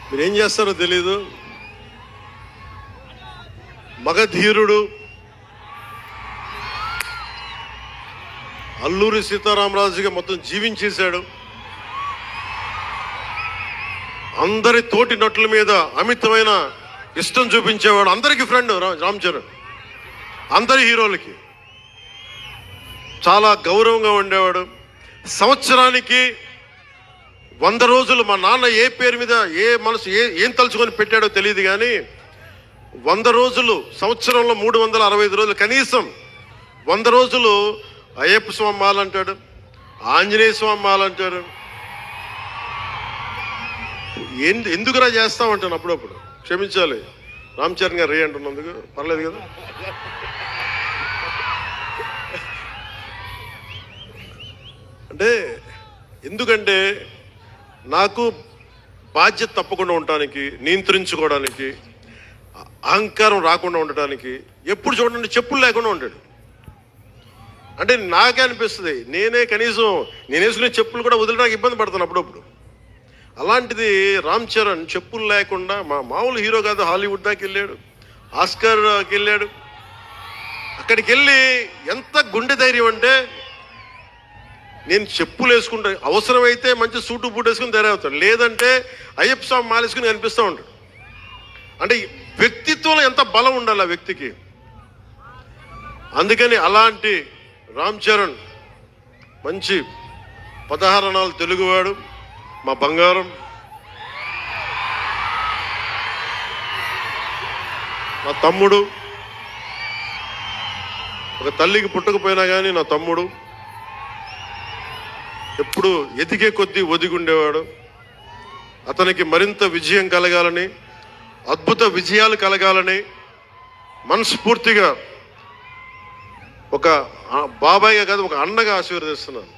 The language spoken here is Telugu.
మీరేం చేస్తారో తెలీదు. మగధీరుడు అల్లూరి సీతారామరాజుగా మొత్తం జీవించేశాడు. అందరి తోటి నటుల మీద అమితమైన ఇష్టం చూపించేవాడు. అందరికీ ఫ్రెండ్ రామ్ చరణ్. అందరి హీరోలకి చాలా గౌరవంగా ఉండేవాడు. సంవత్సరానికి 100 రోజులు మా నాన్న ఏ పేరు మీద ఏం తలుచుకొని పెట్టాడో తెలియదు, కానీ 100 రోజులు, సంవత్సరంలో 365 రోజులు, కనీసం 100 రోజులు అయ్యప్ప స్వామి మాలంటాడు, ఆంజనేయ స్వామి మాలంటాడు. ఎందుకురా చేస్తామంటాను అప్పుడప్పుడు. క్షమించాలి రామ్ చరణ్ గారు రే అంటున్నందుకు, పర్లేదు కదా. అంటే ఎందుకంటే నాకు బాధ్యత తప్పకుండా ఉండటానికి, నియంత్రించుకోవడానికి, అహంకారం రాకుండా ఉండటానికి ఎప్పుడు చూడండి చెప్పులు లేకుండా ఉంటాడు. అంటే నాకే అనిపిస్తుంది, కనీసం నేను వేసుకునే చెప్పులు కూడా వదిలేడానికి ఇబ్బంది పడతాను అప్పుడప్పుడు. అలాంటిది రామ్ చరణ్ చెప్పులు లేకుండా, మామూలు హీరో కాదు, హాలీవుడ్ దాకా వెళ్ళాడు, ఆస్కార్కి వెళ్ళాడు. అక్కడికి వెళ్ళి ఎంత గుండె ధైర్యం అంటే, నేను చెప్పులు వేసుకుంటా, అవసరమైతే మంచి సూటు బూట్ వేసుకుని ధైర్యవుతాడు, లేదంటే అయ్యప్ప స్వామి మాలేసుకుని కనిపిస్తూ ఉంటాడు. అంటే వ్యక్తిత్వంలో ఎంత బలం ఉండాలి ఆ వ్యక్తికి. అందుకని అలాంటి రామ్ చరణ్ మంచి 16 అణాలు తెలుగువాడు, మా బంగారం, నా తమ్ముడు. ఒక తల్లికి పుట్టకపోయినా కానీ నా తమ్ముడు. ఎప్పుడు ఎదిగే కొద్దీ ఒదిగుండేవాడు. అతనికి మరింత విజయం కలగాలని, అద్భుత విజయాలు కలగాలని మనస్ఫూర్తిగా ఒక బాబాయ్గా కాదు, ఒక అన్నగా ఆశీర్వదిస్తున్నాను.